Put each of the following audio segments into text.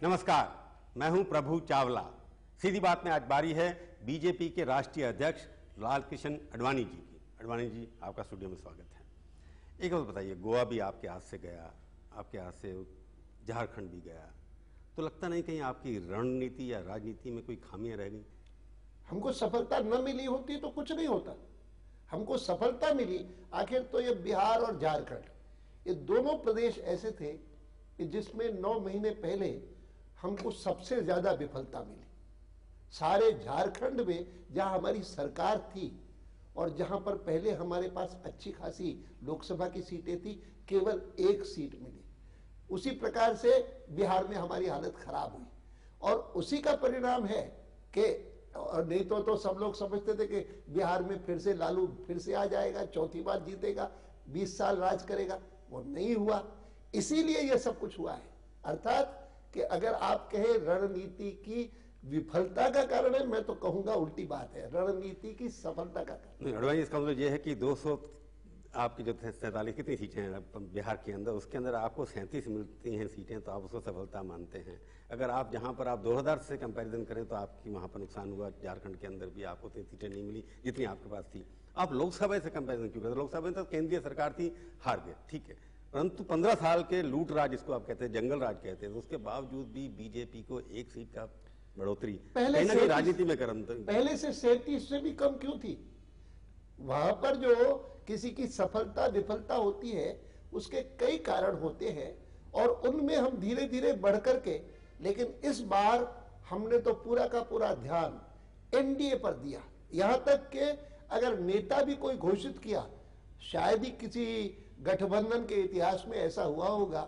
नमस्कार, मैं हूं प्रभु चावला। सीधी बात में आज बारी है बीजेपी के राष्ट्रीय अध्यक्ष लाल कृष्ण आडवाणी जी की। आडवाणी जी, आपका स्टूडियो में स्वागत है। एक बात बताइए, गोवा भी आपके हाथ से गया, आपके हाथ से झारखंड भी गया, तो लगता नहीं कहीं आपकी रणनीति या राजनीति में कोई खामियां रह गई? हमको सफलता न मिली होती तो कुछ नहीं होता। हमको सफलता मिली। आखिर तो ये बिहार और झारखंड, ये दोनों प्रदेश ऐसे थे कि जिसमें 9 महीने पहले हमको सबसे ज्यादा विफलता मिली। सारे झारखंड में जहां हमारी सरकार थी और जहां पर पहले हमारे पास अच्छी खासी लोकसभा की सीटें थी, केवल 1 सीट मिली। उसी प्रकार से बिहार में हमारी हालत खराब हुई और उसी का परिणाम है कि नहीं तो सब लोग समझते थे कि बिहार में फिर से लालू फिर से आ जाएगा, चौथी बार जीतेगा, 20 साल राज करेगा। वो नहीं हुआ, इसीलिए ये सब कुछ हुआ है। अर्थात कि अगर आप कहें रणनीति की विफलता का कारण है, मैं तो कहूंगा उल्टी बात है, रणनीति की सफलता का कारण। आडवाणी, इसका मतलब ये है कि 200 आपकी जो 47 कितनी सीटें हैं बिहार के अंदर, उसके अंदर आपको 37 मिलती हैं सीटें, तो आप उसको सफलता मानते हैं। अगर आप जहां पर आप 2000 से कंपैरिजन करें तो आपकी वहां पर नुकसान हुआ। झारखंड के अंदर भी आपको इतनी सीटें नहीं मिली जितनी आपके पास थी। आप लोकसभा से कंपैरिजन क्यों करते? लोकसभा में तो केंद्रीय सरकार थी, हार गए, ठीक है, परंतु 15 साल के लूट राज, जिसको आप कहते हैं जंगल राज कहते हैं, तो उसके बावजूद भी बीजेपी को 1 सीट का बढ़ोतरी पहले से राजनीति में करम पहले से 37 से भी कम क्यों थी? वहां पर जो किसी की सफलता विफलता होती है उसके कई कारण होते हैं और उनमें हम धीरे धीरे बढ़ करके, लेकिन इस बार हमने तो पूरा का पूरा ध्यान एनडीए पर दिया। यहां तक कि अगर नेता भी कोई घोषित किया, शायद ही किसी गठबंधन के इतिहास में ऐसा हुआ होगा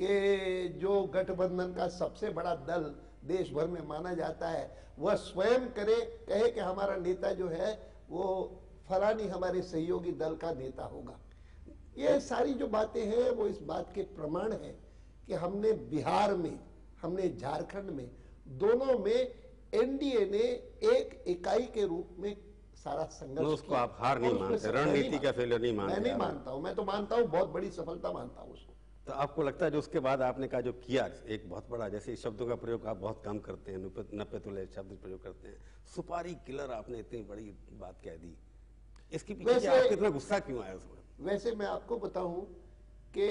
कि जो गठबंधन का सबसे बड़ा दल देश भर में माना जाता है वह स्वयं कहे कि हमारा नेता जो है वो फलानी हमारे सहयोगी दल का नेता होगा। ये सारी जो बातें हैं वो इस बात के प्रमाण है कि हमने बिहार में, हमने झारखंड में, दोनों में एनडीए ने एक इकाई के रूप में सारा संघर्ष किया। उसको आप हार नहीं मानते, रणनीति का फेलियर नहीं मानते? मैं नहीं मानता हूं, मैं तो मानता हूं बहुत बड़ी सफलता मानता हूं उसको। तो आपको लगता है जो उसके बाद आपने कहा जो किया, एक बहुत बड़ा, जैसे इस शब्दों का प्रयोग आप बहुत कम करते हैं, नपे तुले शब्द प्रयोग करते हैं, सुपारी किलर, आपने इतनी बड़ी बात कह दी, इसके पीछे आपको इतना गुस्सा क्यों आया उसमें? वैसे मैं आपको बताऊं कि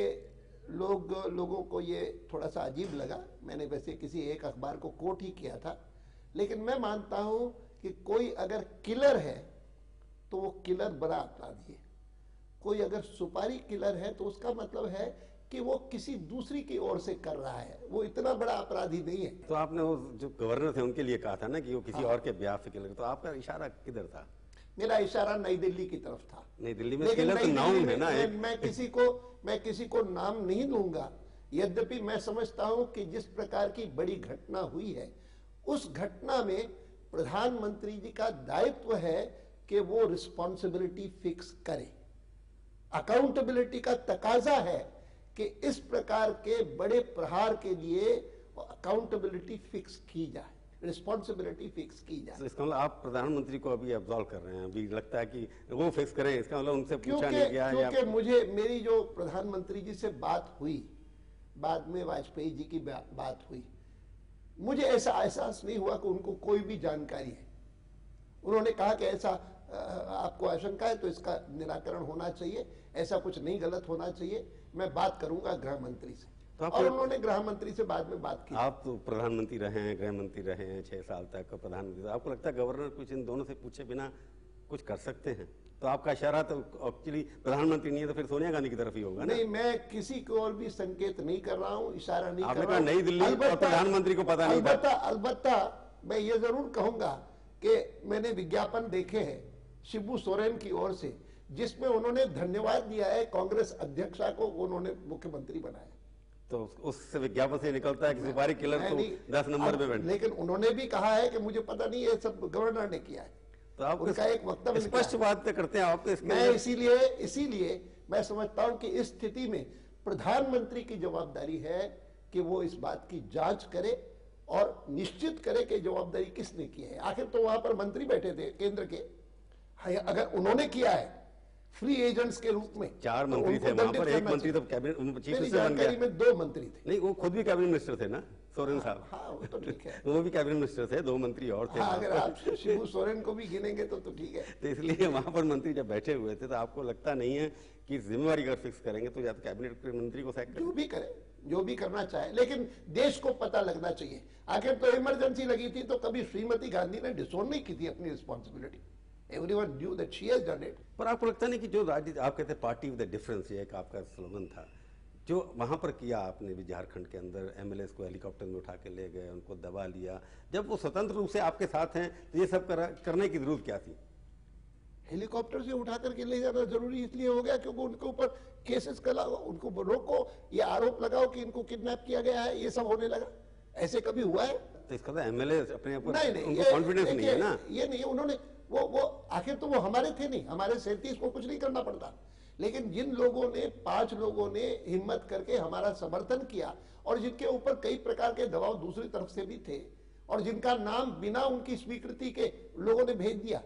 लोगों को ये थोड़ा सा अजीब लगा। मैंने वैसे किसी एक अखबार को कोट ही किया था, लेकिन मैं मानता हूं कि कोई अगर किलर है तो वो किलर बड़ा अपराधी है। कोई अगर सुपारी किलर है तो उसका मतलब है कि वो किसी दूसरी की ओर से कर रहा है, वो इतना बड़ा अपराधी नहीं है। तो आपने वो जो गवर्नर थे उनके लिए कहा था ना कि वो किसी और के ब्याह से किलर, तो आपका इशारा किधर था? मेरा इशारा नई दिल्ली की तरफ था। नई दिल्ली में किलर तो नाम है ना। मैं किसी को नाम नहीं दूंगा, यद्यपि मैं समझता हूं कि जिस प्रकार की बड़ी घटना हुई है उस घटना में प्रधानमंत्री जी का दायित्व है कि वो रिस्पॉन्सिबिलिटी फिक्स करे। अकाउंटेबिलिटी का तकाजा है कि इस प्रकार के बड़े प्रहार के लिए अकाउंटेबिलिटी फिक्स की जाए, रिस्पॉन्सिबिलिटी फिक्स की जाए। तो इसका मतलब आप प्रधानमंत्री को अभी अब्सॉल्व कर रहे हैं, अभी लगता है कि वो फिक्स करें, इसका मतलब उनसे पूछा नहीं गया? क्योंकि मेरी जो प्रधानमंत्री जी से बात हुई, बाद में वाजपेयी जी की बात हुई, मुझे ऐसा एहसास नहीं हुआ कि उनको कोई भी जानकारी है। उन्होंने कहा कि ऐसा आपको आशंका है तो इसका निराकरण होना चाहिए, ऐसा कुछ नहीं गलत होना चाहिए, मैं बात करूंगा गृह मंत्री से। तो और उन्होंने गृह मंत्री से बाद में बात की। आप तो प्रधानमंत्री रहे हैं, गृह मंत्री रहे हैं 6 साल तक प्रधानमंत्री, आपको लगता है गवर्नर कुछ इन दोनों से पूछे बिना कुछ कर सकते हैं? तो आपका इशारा तो एक्चुअली प्रधानमंत्री नहीं है तो फिर सोनिया गांधी की तरफ ही होगा ना? नहीं, मैं किसी को और भी संकेत नहीं कर रहा हूं, इशारा नहीं कर रहा हूं। नई दिल्ली और प्रधानमंत्री को पता नहीं था। अलबत्ता मैं ये जरूर कहूंगा कि मैंने विज्ञापन देखे हैं शिबू सोरेन की ओर से, जिसमें उन्होंने धन्यवाद दिया है कांग्रेस अध्यक्षा को, उन्होंने मुख्यमंत्री बनाया। तो उस विज्ञापन से निकलता है कि सुपारी किलर तो 10 नंबर पे बैठे। लेकिन उन्होंने भी कहा है कि मुझे पता नहीं, ये सब गवर्नर ने किया है। तो आप उनका एक वक्तव्य स्पष्ट बात करते हैं आप तो। मैं इसीलिए मैं समझता हूं कि इस स्थिति में प्रधानमंत्री की जवाबदारी है कि वो इस बात की जांच करे और निश्चित करे कि जवाबदारी किसने की है। आखिर तो वहां पर मंत्री बैठे थे केंद्र के, अगर उन्होंने किया है फ्री एजेंट्स के रूप में। 4 मंत्री थे वहां पर, 1 मंत्री तो कैबिनेट चीफ मिनिस्टर बन गया। में 2 मंत्री थे। नहीं, वो खुद भी कैबिनेट मिनिस्टर थे ना, सोरेन साहब। हाँ, वो तो ठीक है। वो भी कैबिनेट मिनिस्टर थे, 2 मंत्री और थे। हाँ, अगर आप शिबू सोरेन को भी गिनेंगे तो ठीक है। तो इसलिए वहां पर मंत्री जब बैठे हुए थे तो आपको लगता नहीं है कि जिम्मेवारी अगर फिक्स करेंगे तो या तो कैबिनेट के मंत्री को सैक जो भी करे, जो भी करना चाहे, लेकिन देश को पता लगना चाहिए। आखिर तो इमरजेंसी लगी थी तो कभी श्रीमती गांधी ने डिसोन नहीं की थी अपनी responsibility. Everyone knew that she has done it. पर आपको लगता नहीं कि जो राज्य आप कहते हैं पार्टी विद द डिफरेंस, ये एक आपका स्लोगन था जो वहां पर किया आपने भी झारखंड के अंदर, एमएलए को हेलीकॉप्टर में उठा के ले गए, उनको दबा लिया, जब वो स्वतंत्र रूप से आपके साथ हैं तो ये सब करने की जरूरत क्या थी? हेलीकॉप्टर से उठा करके ले जाना जरूरी इसलिए हो गया क्योंकि उनके ऊपर केसेस का उनको रोको, ये आरोप लगाओ कि इनको किडनैप किया गया है, ये सब होने लगा। ऐसे कभी हुआ है? तो इसका तो एमएलए अपने ऊपर नहीं, उनको कॉन्फिडेंस नहीं है ना। ये नहीं, उन्होंने वो आखिर तो वो हमारे थे नहीं, हमारे 37 को कुछ नहीं करना पड़ता, लेकिन जिन लोगों ने 5 लोगों ने हिम्मत करके हमारा समर्थन किया और जिनके ऊपर कई प्रकार के दबाव दूसरी तरफ से भी थे और जिनका नाम बिना उनकी स्वीकृति के लोगों ने भेज दिया।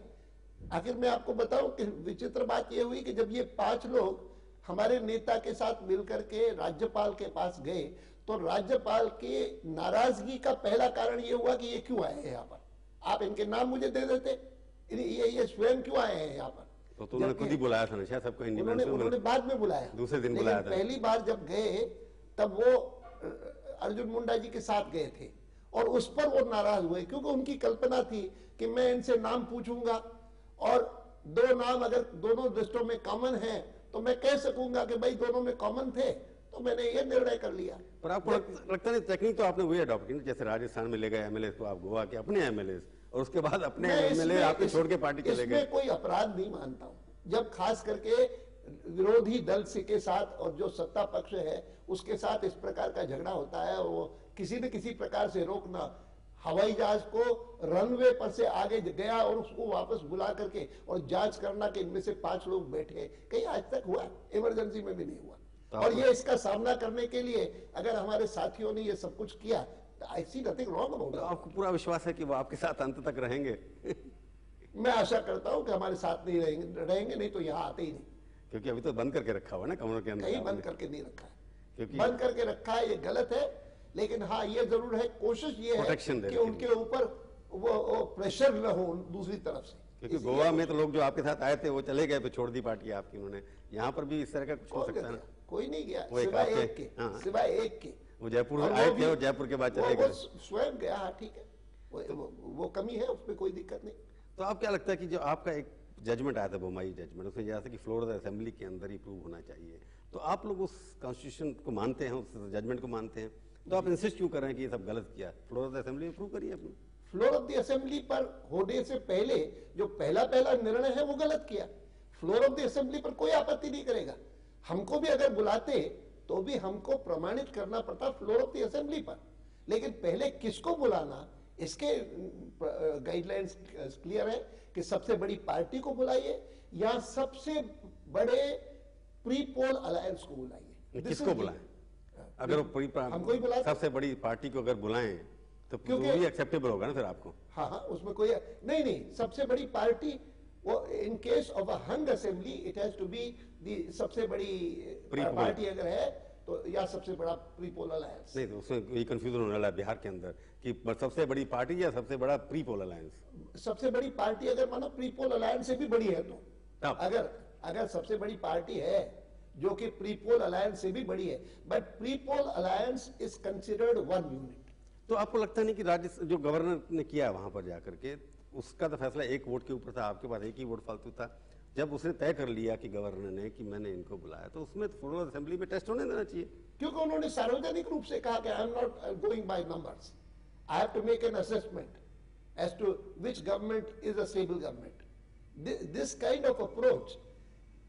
आखिर मैं आपको बताऊं कि विचित्र बात यह हुई कि जब ये 5 लोग हमारे नेता के साथ मिलकर के राज्यपाल के पास गए तो राज्यपाल के नाराजगी का पहला कारण यह हुआ कि ये क्यों आए हैं यहाँ पर, आप इनके नाम मुझे दे देते, ये स्वयं क्यों आए हैं यहाँ पर। तो उन्होंने खुद ही बुलाया था ना शायद सबको, उन्होंने बाद में बुलाया, दूसरे दिन बुलाया था। पहली बार जब गए तब वो अर्जुन मुंडा जी के साथ गए थे और उस पर वो नाराज हुए क्योंकि उनकी कल्पना थी कि मैं इनसे नाम पूछूंगा और 2 नाम अगर दोनों दृष्टों में कॉमन है तो मैं कह सकूंगा कि भाई दोनों में कॉमन थे, तो मैंने ये निर्णय कर लिया। पर आपको लगता नहीं टेक्निक तो आपने वही अडॉप्ट की, जैसे राजस्थान में ले गए एमएलए को, आप गोवा के अपने एमएलए और उसके बाद अपने एमएलए आपके छोड़ के पार्टी चले गए। इसमें कोई अपराध नहीं मानता हूं, जब खास करके विरोधी दल से के साथ और जो सत्ता पक्ष है उसके साथ इस प्रकार का झगड़ा होता है और वो किसी न किसी प्रकार से रोकना, हवाई जहाज को रनवे पर से आगे गया और उसको वापस बुला करके और जांच करना कि इनमें से 5 लोग बैठे, कहीं आज तक हुआ? इमरजेंसी में भी नहीं हुआ। और ये इसका सामना करने के लिए अगर हमारे साथियों ने ये सब कुछ किया, आई सी नथिंग रॉन्ग अबाउट इट। आपको पूरा विश्वास है कि वो आपके साथ अंत तक रहेंगे? मैं आशा करता हूं कि हमारे साथ नहीं रहेंगे नहीं तो यहाँ आते ही नहीं, क्योंकि अभी तो बंद करके रखा हुआ ना कमरों के अंदर। कहीं बंद करके नहीं रखा है, क्योंकि बंद करके रखा है ये गलत है, लेकिन हाँ ये जरूर है, कोशिश ये है कि उनके ऊपर वो प्रेशर न हो दूसरी तरफ से। क्योंकि गोवा में तो लोग जो आपके साथ आए थे वो चले गए, फिर छोड़ दी पार्टी आपकी उन्होंने, यहाँ पर भी इस तरह का कुछ हो सकता है ना? कोई नहीं गया सिवाय एक के। वो जयपुर आए थे और जयपुर के बाद चले गए, स्वयं गया। हाँ ठीक है, वो कमी है, उसमें कोई दिक्कत नहीं। तो आप क्या लगता है कि जो आपका एक जजमेंट आया था, बोमाई जजमेंट, उसमें यह था कि फ्लोर ऑफ द असेंबली के अंदर ही प्रूव होना चाहिए, तो आप लोग उस कॉन्स्टिट्यूशन को मानते हैं, उस जजमेंट को मानते हैं, तो आप इंसिस्ट क्यों कर रहे हैं कि ये सब गलत किया? फ्लोर ऑफ द असेंबली में प्रूव करिए अपने। फ्लोर ऑफ द असेंबली पर होने से पहले जो पहला निर्णय है वो गलत किया। फ्लोर ऑफ द असेंबली पर कोई आपत्ति नहीं करेगा, हमको भी अगर बुलाते तो भी हमको प्रमाणित करना पड़ता फ्लोर ऑफ द असेंबली पर, लेकिन पहले किसको बुलाना इसके गाइडलाइंस क्लियर है कि सबसे बड़ी पार्टी को बुलाइए या सबसे बड़े प्री पोल अलायंस को बुलाइए। किसको बुलाएं? अगर हमको ही बुलाए, सबसे बड़ी पार्टी को अगर बुलाएं तो भी एक्सेप्टेबल होगा ना फिर आपको? हाँ, उसमें कोई नहीं, सबसे बड़ी पार्टी वो in case of a hung assembly it has to be the सबसे बड़ी पार्टी अगर है तो या सबसे बड़ा प्री पोल अलायंस। नहीं तो उसमें ये कंफ्यूजन होने वाला है बिहार के अंदर कि सबसे बड़ी पार्टी या सबसे बड़ा प्री पोल अलायंस। सबसे बड़ी पार्टी अगर मानो प्री पोल अलायंस से भी बड़ी है तो अगर सबसे बड़ी पार्टी है जो कि प्री पोल अलायंस से भी बड़ी है, but pre poll alliance is considered 1 unit. तो आपको लगता नहीं कि राज्य जो गवर्नर ने किया वहां पर जाकर के उसका तो फैसला 1 वोट के ऊपर था, आपके पास 1 ही वोट फालतू था, जब उसने तय कर लिया कि गवर्नर ने कि मैंने इनको बुलाया तो उसमें तो फ्लोर असेंबली में टेस्ट होने देना चाहिए, क्योंकि उन्होंने सार्वजनिक रूप से कहा कि I am not going by numbers, I have to make an assessment as to which government is a stable government. This kind of approach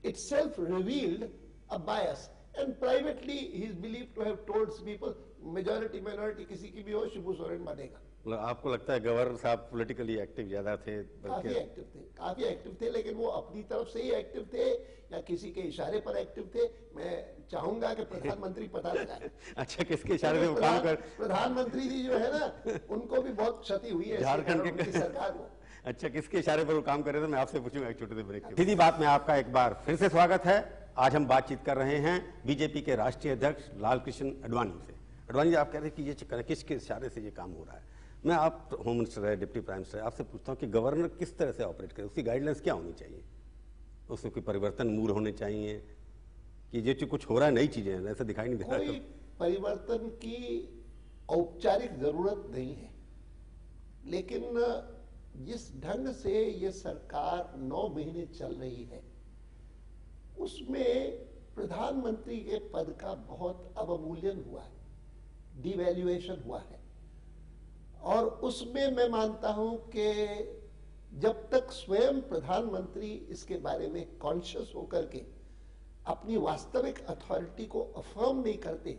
itself revealed a bias and privately he is believed to have told people majority minority किसी की भी हो शिबू सोरेन बनेगा। मतलब आपको लगता है governor साहब पॉलिटिकली एक्टिव ज्यादा थे? काफी एक्टिव थे, लेकिन वो अपनी तरफ से ही एक्टिव थे या किसी के इशारे पर एक्टिव थे? मैं चाहूंगा कि प्रधानमंत्री पता लगाए। अच्छा, किसके इशारे पे वो काम कर? प्रधानमंत्री जी जो है ना उनको भी बहुत क्षति हुई है झारखंड के सरकार को। अच्छा, किसके इशारे पर वो काम कर रहे थे मैं आपसे पूछूंगा एक छोटे से ब्रेक के। सीधी बात में आपका एक बार फिर से स्वागत है। आज हम बातचीत कर रहे हैं बीजेपी के राष्ट्रीय अध्यक्ष लालकृष्ण आडवाणी से। आडवाणी जी, आप कह रहे हैं कि ये किसके इशारे से ये काम हो रहा है। मैं, आप होम मिनिस्टर है, डिप्टी प्राइम मिनिस्टर है, आपसे पूछता हूँ कि गवर्नर किस तरह से ऑपरेट करे, उसकी गाइडलाइंस क्या होनी चाहिए, उसमें कोई परिवर्तन मूल होने चाहिए कि ये जो कुछ हो रहा है नई चीजें हैं, ऐसा दिखाई नहीं दे रहा है। कोई परिवर्तन की औपचारिक जरूरत नहीं है, लेकिन जिस ढंग से ये सरकार 9 महीने चल रही है उसमें प्रधानमंत्री के पद का बहुत अवमूल्यन हुआ है, डिवैल्यूएशन हुआ है। और उसमें मैं मानता हूं कि जब तक स्वयं प्रधानमंत्री इसके बारे में कॉन्शियस होकर के अपनी वास्तविक अथॉरिटी को अफर्म नहीं करते,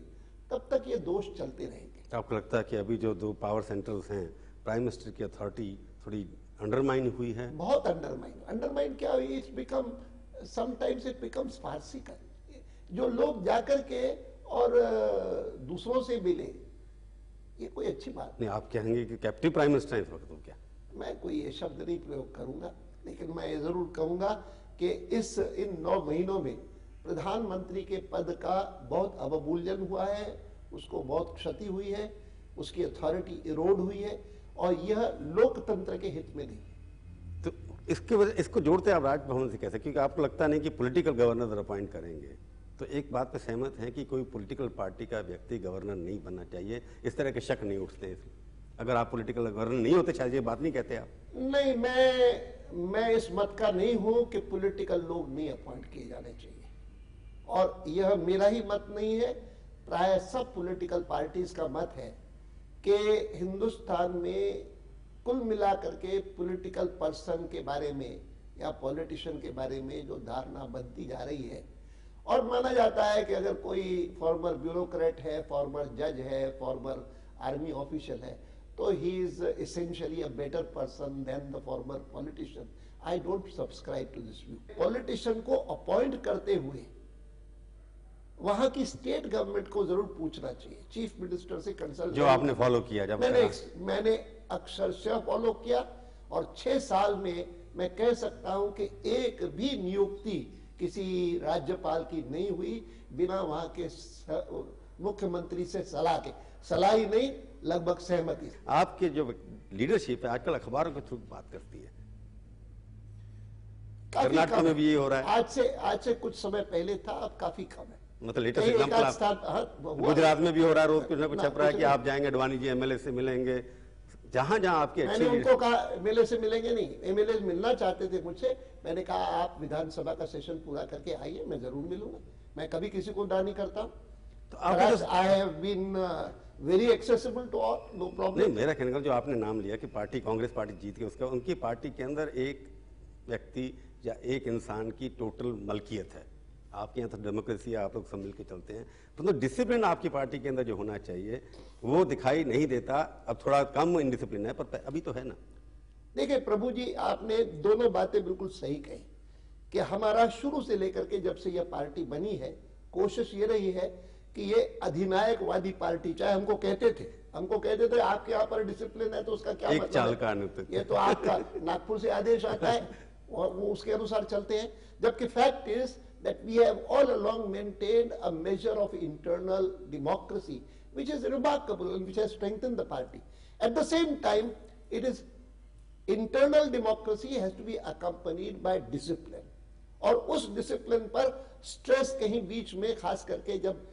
तब तक ये दोष चलते रहेंगे। आपको लगता है कि अभी जो 2 पावर सेंटर्स हैं, प्राइम मिनिस्टर की अथॉरिटी थोड़ी अंडरमाइन हुई है? बहुत अंडरमाइन क्या हुई, it's become sometimes it becomes farcical. जो लोग जाकर के और दूसरों से मिले, ये कोई अच्छी बात नहीं। आप कहेंगे कि कैप्टिव प्राइम मिनिस्टर है इस वक्त, तो क्या? मैं कोई ये शब्द नहीं प्रयोग करूंगा, लेकिन मैं ये जरूर कहूंगा कि इन 9 महीनों में प्रधानमंत्री के पद का बहुत अवमूल्यन हुआ है, उसको बहुत क्षति हुई है, उसकी अथॉरिटी इरोड हुई है, और यह लोकतंत्र के हित में नहीं। तो इसके वजह, इसको जोड़ते आप राजभवन से कैसे, क्योंकि आपको लगता नहीं कि पॉलिटिकल गवर्नर अपॉइंट करेंगे, तो एक बात पे सहमत हैं कि कोई पॉलिटिकल पार्टी का व्यक्ति गवर्नर नहीं बनना चाहिए, इस तरह के शक नहीं उठते हैं? अगर आप पॉलिटिकल गवर्नर नहीं होते शायद ये बात नहीं कहते आप। नहीं, मैं इस मत का नहीं हूं कि पॉलिटिकल लोग नहीं अपॉइंट किए जाने चाहिए, और यह मेरा ही मत नहीं है, प्राय सब पॉलिटिकल पार्टीज का मत है कि हिंदुस्तान में कुल मिलाकर के पॉलिटिकल पर्सन के बारे में या पॉलिटिशियन के बारे में जो धारणा बनती जा रही है, और माना जाता है कि अगर कोई फॉर्मर ब्यूरोक्रेट है, फॉर्मर जज है, फॉर्मर आर्मी ऑफिशियल है, तो he is essentially a better person than the former politician. I don't subscribe to this view. Politician को अपॉइंट करते हुए वहां की स्टेट गवर्नमेंट को जरूर पूछना चाहिए, चीफ मिनिस्टर से कंसल्ट। जो आपने फॉलो किया? जब मैंने अक्षरशः फॉलो किया, और 6 साल में मैं कह सकता हूं कि एक भी नियुक्ति किसी राज्यपाल की नहीं हुई बिना वहां के मुख्यमंत्री से सलाह के। सलाह ही नहीं, लगभग सहमति। आपके जो लीडरशिप है आजकल अखबारों के थ्रू बात करती है, कर्नाटक में भी ये हो रहा है। आज से कुछ समय पहले था, अब काफी कम है। मतलब लेटेस्ट एग्जांपल गुजरात में भी हो रहा है, रोज कुछ ना कुछ छप रहा है कि आप जाएंगे आडवाणी जी एमएलए से मिलेंगे, जहां जहां आपकी मैंने उनको कहा एमएलए से मिलेंगे नहीं, एमएलए मिलना चाहते थे मुझसे, मैंने कहा आप विधानसभा का सेशन पूरा करके आइए, मैं जरूर मिलूंगा। मैं कभी किसी को ना नहीं करता, तो I have been very accessible to all, no problem. नहीं, मेरा कहने का जो आपने नाम लिया कि पार्टी, कांग्रेस पार्टी जीत गई, उसका उनकी पार्टी के अंदर एक व्यक्ति या एक इंसान की टोटल मलकियत है। आपके यहाँ तो डेमोक्रेसी है, आप लोग सब मिलकर चलते हैं, तो डिसिप्लिन आपकी पार्टी के अंदर जो होना चाहिए वो दिखाई नहीं देता। अब थोड़ा कम इनडिसिप्लिन है, पर अभी तो है ना। देखिए प्रभु जी, आपने दोनों बातें बिल्कुल सही कही कि हमारा शुरू से लेकर के जब से यह पार्टी बनी है, कोशिश ये रही है कि ये अधिनायकवादी पार्टी, चाहे हमको कहते थे आपके यहाँ पर डिसिप्लिन है तो उसका क्या मतलब चाल का ये तो आपका नागपुर से आदेश आता है और वो उसके अनुसार चलते हैं, जबकि fact is that we have all along maintained a measure of internal democracy which is remarkable and which has strengthened the party. At the same time, it is internal democracy has to be accompanied by discipline, और उस discipline पर stress कहीं बीच में, खास करके जब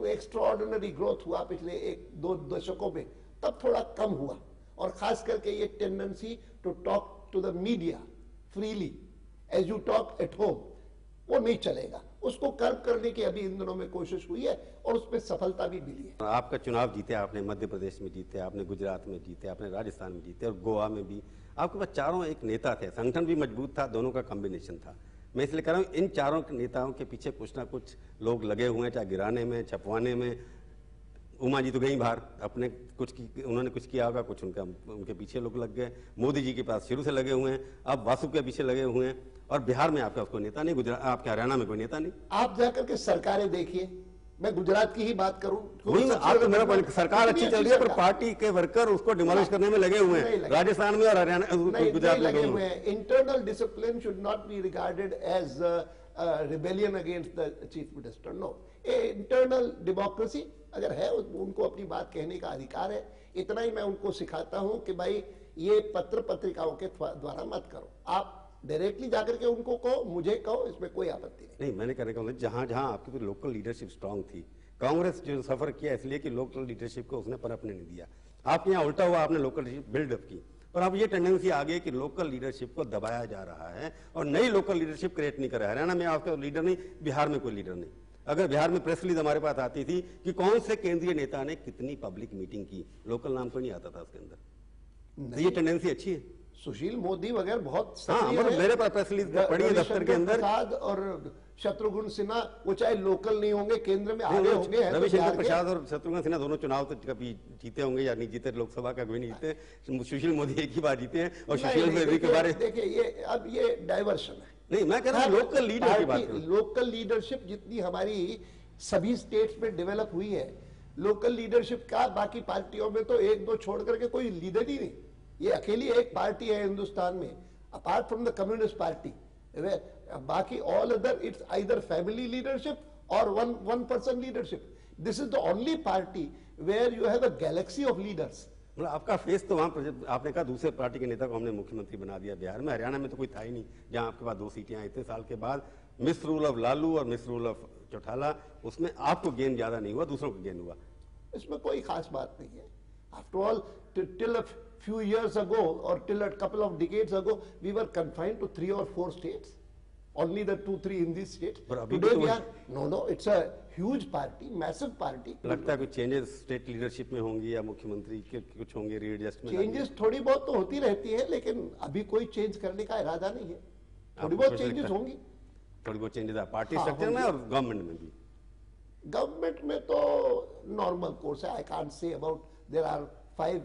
extraordinary growth हुआ पिछले 1-2 दशकों में, तब थोड़ा कम हुआ, और खास करके ये tendency to talk to the media freely as you talk at home, वो नहीं चलेगा। उसको कर्व करने की अभी इन दिनों में कोशिश हुई है और उसमें सफलता भी मिली है। आपका चुनाव जीते, आपने मध्य प्रदेश में जीते, आपने गुजरात में जीते, आपने राजस्थान में जीते, और गोवा में भी आपके पास चारों एक नेता थे, संगठन भी मजबूत था, दोनों का कॉम्बिनेशन था। मैं इसलिए कह रहा हूँ इन चारों नेताओं के पीछे कुछ ना कुछ लोग लगे हुए हैं, चाहे गिराने में, छपवाने में। उमा जी तो गई बाहर, अपने उन्होंने कुछ किया होगा, कुछ उनके पीछे लोग लग गए। मोदी जी के पास शुरू से लगे हुए हैं, अब वासु के पीछे लगे हुए हैं, और बिहार में आपका कोई नेता नहीं, गुजरात आपके हरियाणा में कोई नेता नहीं। आप जाकर के सरकारें देखिए, मैं गुजरात की ही बात करूं, नहीं, आप तो मेरा पॉइंट, सरकार अच्छी चल रही है पर पार्टी के वर्कर उसको डिमोलिश करने में लगे हुए हैं, राजस्थान में और हरियाणा गुजरात में लगे हुए हैं। Internal discipline should not be regarded as rebellion against the chief minister. No, internal democracy अगर है उनको अपनी बात कहने का अधिकार है। इतना ही मैं उनको सिखाता हूं कि भाई ये पत्र पत्रिकाओं के द्वारा मत करो, आप डायरेक्टली जाकर के उनको कहो, मुझे कहो, इसमें कोई आपत्ति नहीं। मैंने कहने का मतलब जहां जहां आपकी तो लोकल लीडरशिप स्ट्रांग थी, कांग्रेस जो सफर किया इसलिए कि लोकल लीडरशिप को उसने पनपने नहीं दिया। आपके यहाँ उल्टा हुआ, आपने लोकल लीडरशिप बिल्डअप की, और अब ये टेंडेंसी आ गई कि लोकल लीडरशिप को दबाया जा रहा है और नई लोकल लीडरशिप क्रिएट नहीं कर रहा है। हरियाणा में आपका लीडर नहीं, बिहार में कोई लीडर नहीं। अगर बिहार में प्रेस रिलीज हमारे पास आती थी कि कौन से केंद्रीय नेता ने कितनी पब्लिक मीटिंग की, लोकल नाम तो नहीं आता था उसके अंदर। तो ये टेंडेंसी अच्छी है। सुशील मोदी वगैरह बहुत मेरे पास प्रेस रिलीज पड़ी है दफ्तर के अंदर। प्रसाद और शत्रुघ्न सिन्हा, वो चाहे लोकल नहीं होंगे, केंद्र में आगे होंगे। रविशंकर प्रसाद और शत्रुघ्न सिन्हा दोनों चुनाव तो कभी जीते होंगे या नहीं जीते, लोकसभा का कोई नहीं जीते। सुशील मोदी एक ही बार जीते हैं और सुशील मोदी के बारे देखिए ये अब ये डाइवर्शन है। नहीं, मैं कह रहा हूं लोकल लीडर की बात। लोकल लीडरशिप जितनी हमारी सभी स्टेट्स में डेवलप हुई है, लोकल लीडरशिप का बाकी पार्टियों में तो एक दो छोड़ करके कोई लीडर ही नहीं। ये अकेली एक पार्टी है हिंदुस्तान में, apart from the communist party. बाकी all other it's either family leadership और one person leadership. This is the only party where you have a galaxy of leaders. मतलब आपका फेस तो वहां, आपने कहा दूसरे पार्टी के नेता को हमने मुख्यमंत्री बना दिया बिहार में, हरियाणा में तो कोई था ही नहीं, जहां आपके पास 2 सीटें आई। इतने साल के बाद मिस रूल ऑफ लालू और मिस रूल ऑफ चौटाला, उसमें आपको गेन ज्यादा नहीं हुआ, दूसरों को गेन हुआ। इसमें कोई खास बात नहीं है। After all till a few years ago or till a couple of decades ago we were confined to 3 or 4 states, only the 2-3 in these states. Today we are no it's a huge party, massive party. लगता है कुछ changes state leadership में होंगी या मुख्यमंत्री के कुछ होंगे, रीएडजस्टमेंट? चेंजेस थोड़ी बहुत तो होती रहती है, लेकिन अभी कोई चेंज करने का इरादा नहीं है। थोड़ी बहुत चेंजेस होंगी, थोड़ी बहुत चेंजेस पार्टी स्ट्रक्चर में और गवर्नमेंट में भी। गवर्नमेंट में तो नॉर्मल कोर्स है। I can't say about there are 5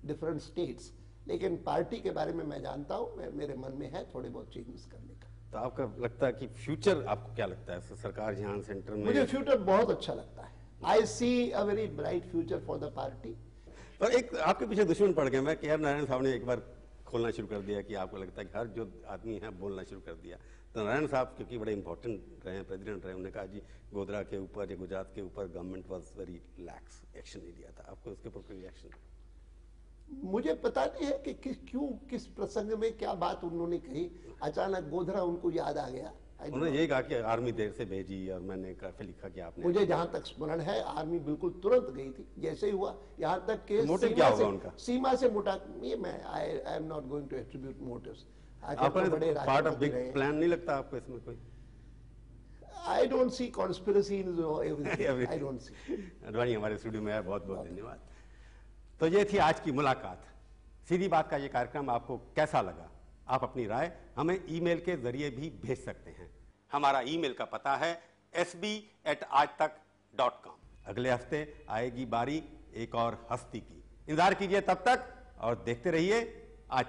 different states, लेकिन पार्टी के बारे में मैं जानता हूं, मेरे मन में है थोड़े बहुत चेंजेस करने का। तो आपका लगता है कि फ्यूचर, आपको क्या लगता है सरकार यहाँ सेंटर में? मुझे फ्यूचर बहुत अच्छा लगता है। I see a very bright future for the party. और एक आपके पीछे दुश्मन पड़ गए। मैं के आर नारायण साहब ने एक बार खोलना शुरू कर दिया कि आपको लगता है कि हर जो आदमी है बोलना शुरू कर दिया। तो नारायण साहब क्योंकि बड़े इंपॉर्टेंट रहे हैं, प्रेसिडेंट रहे, उन्होंने कहा जी गोधरा के ऊपर या गुजरात के ऊपर government was very lakhs, action नहीं लिया था। आपको उसके ऊपर कोई रिएक्शन? मुझे पता नहीं है कि क्यों, किस प्रसंग में क्या बात उन्होंने कही, अचानक गोधरा उनको याद आ गया। उन्होंने यही कहा कि आर्मी देर से भेजी और मैंने काफी लिखा कि आपने। मुझे जहां तक स्मरण है आर्मी बिल्कुल तुरंत गई थी, जैसे ही हुआ। यहां तक कि मोटिव क्या होगा उनका? सीमा से मोटा, ये मैं I am not going to attribute motives. बड़े पार्ट ऑफ बिग प्लान नहीं लगता आपको इसमें कोई? I don't see conspiracy in everything, I don't see. Advani हमारे स्टूडियो में है, बहुत बहुत धन्यवाद। तो ये थी आज की मुलाकात। सीधी बात का ये कार्यक्रम आपको कैसा लगा? आप अपनी राय हमें ईमेल के जरिए भी भेज सकते हैं। हमारा ईमेल का पता है sb@aajtak.com। अगले हफ्ते आएगी बारी एक और हस्ती की। इंतजार कीजिए तब तक और देखते रहिए आज।